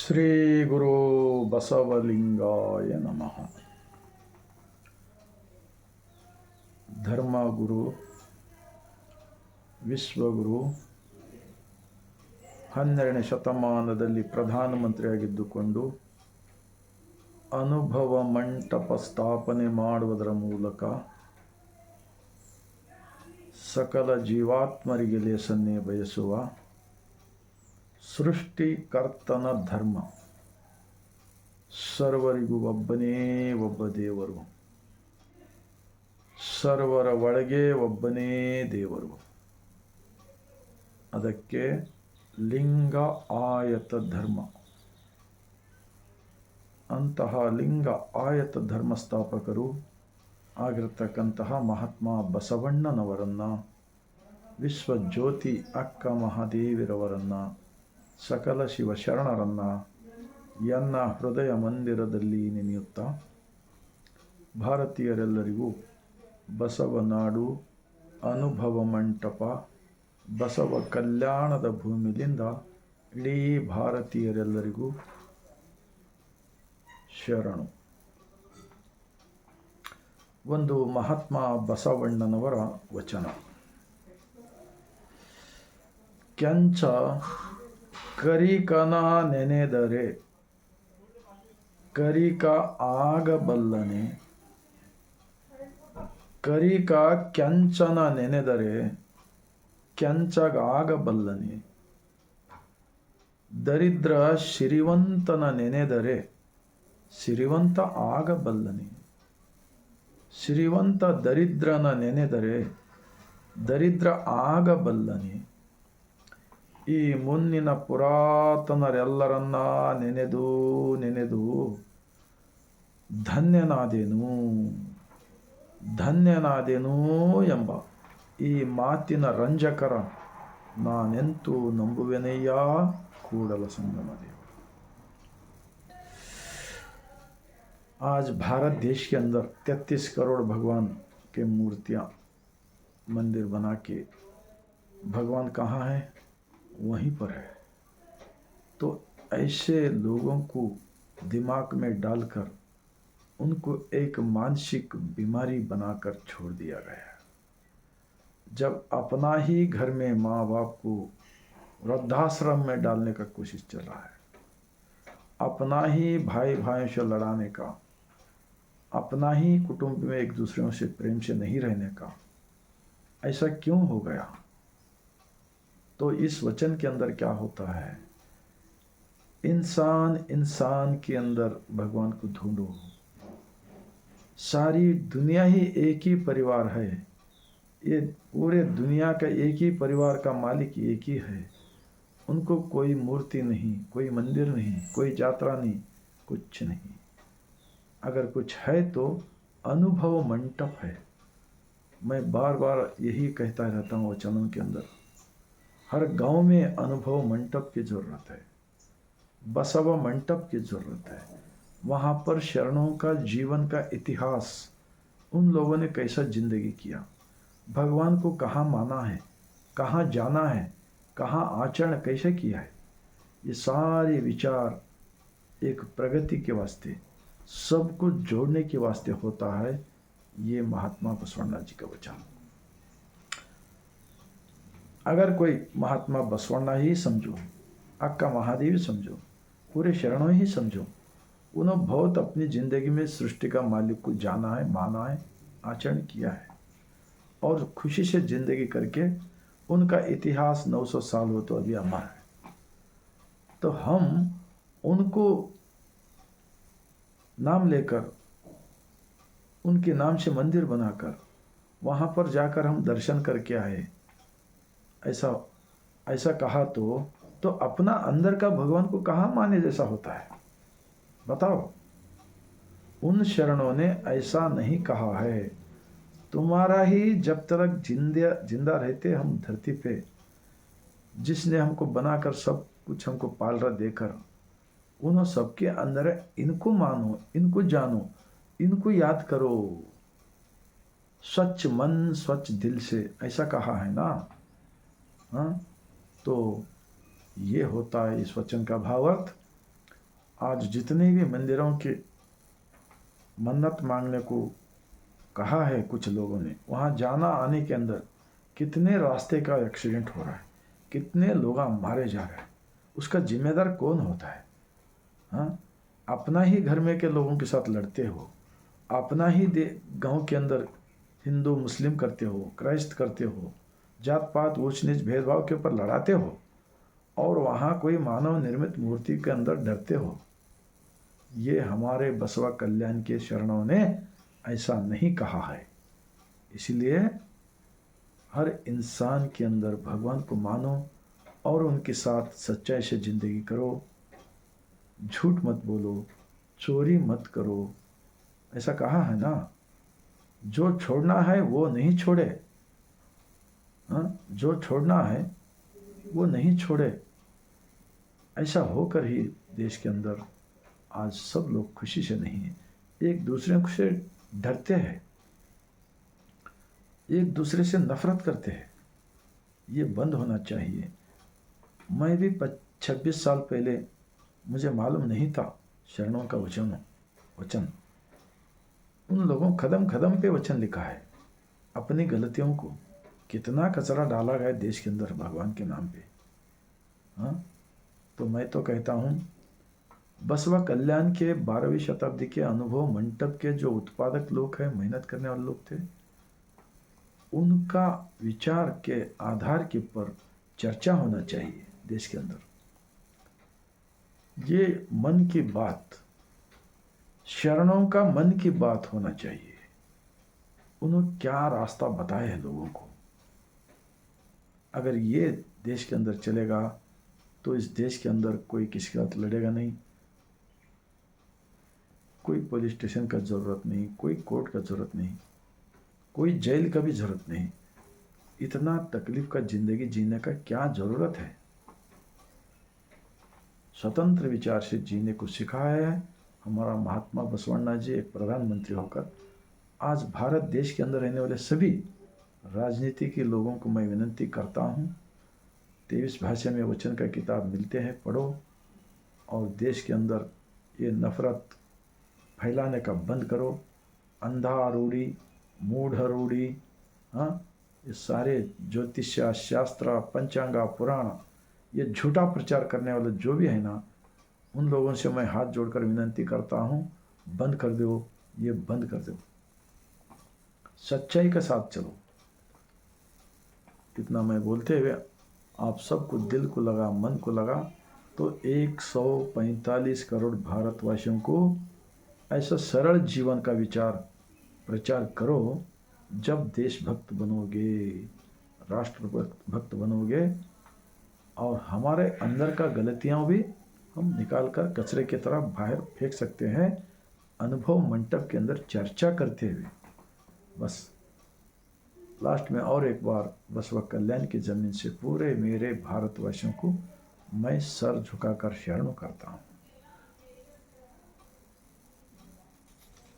ಶ್ರೀ ಗುರು ಬಸವಲಿಂಗಾಯ ನಮಃ. ಧರ್ಮಗುರು, ವಿಶ್ವಗುರು, 12ನೇ ಶತಮಾನದಲ್ಲಿ ಪ್ರಧಾನಮಂತ್ರಿಯಾಗಿದ್ದುಕೊಂಡು ಅನುಭವ ಮಂಟಪ ಸ್ಥಾಪನೆ ಮಾಡುವುದರ ಮೂಲಕ ಸಕಲ ಜೀವಾತ್ಮರಿಗೆ ಲೇಸನ್ನೇ ಬಯಸುವ ಸೃಷ್ಟಿಕರ್ತನ ಧರ್ಮ. ಸರ್ವರಿಗೂ ಒಬ್ಬನೇ ಒಬ್ಬ ದೇವರು, ಸರ್ವರ ಒಳಗೆ ಒಬ್ಬನೇ ದೇವರು. ಅದಕ್ಕೆ ಲಿಂಗ ಆಯತ ಧರ್ಮ. ಅಂತಹ ಲಿಂಗ ಆಯತ ಧರ್ಮ ಸ್ಥಾಪಕರು ಆಗಿರತಕ್ಕಂತಹ ಮಹಾತ್ಮ ಬಸವಣ್ಣನವರನ್ನು, ವಿಶ್ವಜ್ಯೋತಿ ಅಕ್ಕ ಮಹಾದೇವಿರವರನ್ನು, ಸಕಲ ಶಿವಶರಣರನ್ನು ಎನ್ನ ಹೃದಯ ಮಂದಿರದಲ್ಲಿ ನೆನೆಯುತ್ತಾ ಭಾರತೀಯರೆಲ್ಲರಿಗೂ ಬಸವನಾಡು, ಅನುಭವ ಮಂಟಪ, ಬಸವ ಕಲ್ಯಾಣದ ಭೂಮಿಯಿಂದ ಇಡೀ ಭಾರತೀಯರೆಲ್ಲರಿಗೂ ಶರಣು. ಒಂದು ಮಹಾತ್ಮ ಬಸವಣ್ಣನವರ ವಚನ. ಕೆಂಚ ಕರಿಕನ ನೆನೆದರೆ ಕರಿಕ ಆಗಬಲ್ಲನೆ, ಕರಿಕ ಕೆಂಚನ ನೆನೆದರೆ ಕೆಂಚಗಾಗಬಲ್ಲನೆ, ದರಿದ್ರ ಸಿರಿವಂತನ ನೆನೆದರೆ ಸಿರಿವಂತ ಆಗಬಲ್ಲನೆ, ಸಿರಿವಂತ ದರಿದ್ರನ ನೆನೆದರೆ ದರಿದ್ರ ಆಗಬಲ್ಲನೆ. ಈ ಮುನ್ನಿನ ಪುರಾತನರೆಲ್ಲರನ್ನ ನೆನೆದು ನೆನೆದು ಧನ್ಯನಾದೆನು ಧನ್ಯನಾದೆನು ಎಂಬ ಈ ಮಾತಿನ ರಂಜಕರ ನಾನೆಂತೂ ನಂಬುವೆನಯ್ಯ ಕೂಡಲ ಸಂಗಮ देव। आज भारत देश के अंदर 33 करोड़ भगवान के मूर्तियाँ मंदिर बना के, भगवान कहाँ है? वहीं पर है। तो ऐसे लोगों को दिमाग में डालकर उनको एक मानसिक बीमारी बनाकर छोड़ दिया गया। जब अपना ही घर में माँ बाप को वृद्धाश्रम में डालने का कोशिश चल रहा है, अपना ही भाई भाइयों से लड़ाने का, अपना ही कुटुंब में एक दूसरों से प्रेम से नहीं रहने का, ऐसा क्यों हो गया? तो इस वचन के अंदर क्या होता है? इंसान के अंदर भगवान को ढूंढो। सारी दुनिया ही एक ही परिवार है। ये पूरे दुनिया का एक ही परिवार का मालिक एक ही है। उनको कोई मूर्ति नहीं, कोई मंदिर नहीं, कोई यात्रा नहीं, कुछ नहीं। अगर कुछ है तो अनुभव मंटप है। मैं बार बार यही कहता रहता हूँ वचनों के अंदर, हर गांव में अनुभव मंटप की ज़रूरत है, बसव मंटप की ज़रूरत है। वहाँ पर शरणों का जीवन का इतिहास, उन लोगों ने कैसा जिंदगी किया, भगवान को कहाँ माना है, कहाँ जाना है, कहाँ आचरण कैसे किया है, ये सारे विचार एक प्रगति के वास्ते, सबको जोड़ने के वास्ते होता है। ये महात्मा बसवण्णा जी का वचन। अगर कोई महात्मा बसवण्णा ही समझो, अक्का महादेवी समझो, पूरे शरणों ही समझो, उन्होंने बहुत अपनी ज़िंदगी में सृष्टि का मालिक को जाना है, माना है, आचरण किया है और खुशी से ज़िंदगी करके उनका इतिहास 900 साल हो तो अभी अमर है। तो हम उनको नाम लेकर, उनके नाम से मंदिर बनाकर वहाँ पर जाकर हम दर्शन करके आए, ऐसा कहा तो अपना अंदर का भगवान को कहाँ माने जैसा होता है? बताओ। उन शरणों ने ऐसा नहीं कहा है। तुम्हारा ही जब तक जिंदा रहते हम धरती पे, जिसने हमको बनाकर सब कुछ हमको पाल रहा देकर, उन्होंने सबके अंदर है। इनको मानो, इनको जानो, इनको याद करो, स्वच्छ मन स्वच्छ दिल से, ऐसा कहा है ना। हाँ, तो ये होता है इस वचन का भावार्थ। आज जितने भी मंदिरों के मन्नत मांगने को कहा है कुछ लोगों ने, वहाँ जाना आने के अंदर कितने रास्ते का एक्सीडेंट हो रहा है, कितने लोग मारे जा रहे हैं, उसका जिम्मेदार कौन होता है? हाँ, अपना ही घर में के लोगों के साथ लड़ते हो, अपना ही गांव के अंदर हिंदू मुस्लिम करते हो, क्राइस्ट करते हो, जात पात ऊंच नीच भेदभाव के ऊपर लड़ाते हो, और वहाँ कोई मानव निर्मित मूर्ति के अंदर डरते हो। ये हमारे बसवा कल्याण के शरणों ने ऐसा नहीं कहा है। इसलिए हर इंसान के अंदर भगवान को मानो और उनके साथ सच्चाई से ज़िंदगी करो, झूठ मत बोलो, चोरी मत करो। ऐसा कहा है ना, जो छोड़ना है वो नहीं छोड़े। हाँ, जो छोड़ना है वो नहीं छोड़े। ऐसा होकर ही देश के अंदर आज सब लोग खुशी से नहीं है, एक दूसरे से डरते हैं, एक दूसरे से नफरत करते हैं। ये बंद होना चाहिए। मैं भी 26 साल पहले मुझे मालूम नहीं था शरणों का वचन। उन लोगों कदम कदम पे वचन लिखा है। अपनी गलतियों को कितना कचरा डाला गया देश के अंदर भगवान के नाम पे। हाँ, तो मैं तो कहता हूँ बसवा कल्याण के 12वीं शताब्दी के अनुभव मंडप के जो उत्पादक लोग हैं, मेहनत करने वाले लोग थे, उनका विचार के आधार के ऊपर चर्चा होना चाहिए देश के अंदर। ये मन की बात, शरणों का मन की बात होना चाहिए। उन्होंने क्या रास्ता बताया है लोगों को, अगर ये देश के अंदर चलेगा तो इस देश के अंदर कोई किसी के साथ लड़ेगा नहीं, कोई पुलिस स्टेशन का ज़रूरत नहीं, कोई कोर्ट का ज़रूरत नहीं, कोई जेल का भी ज़रूरत नहीं। इतना तकलीफ का ज़िंदगी जीने का क्या ज़रूरत है? स्वतंत्र विचार से जीने को सिखाया है हमारा महात्मा बसवण्णा जी, एक प्रधानमंत्री होकर। आज भारत देश के अंदर रहने वाले सभी राजनीति के लोगों को मैं विनती करता हूँ, 23 भाषा में वचन का किताब मिलते हैं, पढ़ो, और देश के अंदर ये नफरत फैलाने का बंद करो। अंधा रूढ़ी, मूढ़ रूढ़ी, हाँ, ये सारे ज्योतिष्य शास्त्र पंचांगा पुराण, ये झूठा प्रचार करने वाले जो भी है ना, उन लोगों से मैं हाथ जोड़कर विनती करता हूँ, बंद कर दो, ये बंद कर दो, सच्चाई के साथ चलो। इतना मैं बोलते हुए आप सबको दिल को लगा, मन को लगा, तो 145 करोड़ भारतवासियों को ऐसा सरल जीवन का विचार प्रचार करो। जब देशभक्त बनोगे, राष्ट्र भक्त बनोगे, और हमारे अंदर का गलतियां भी हम निकाल कर कचरे की तरह बाहर फेंक सकते हैं, अनुभव मंडप के अंदर चर्चा करते हुए। बस लास्ट में और एक बार बसवा कल्याण की ज़मीन से पूरे मेरे भारतवासियों को मैं सर झुकाकर शरण करता हूँ।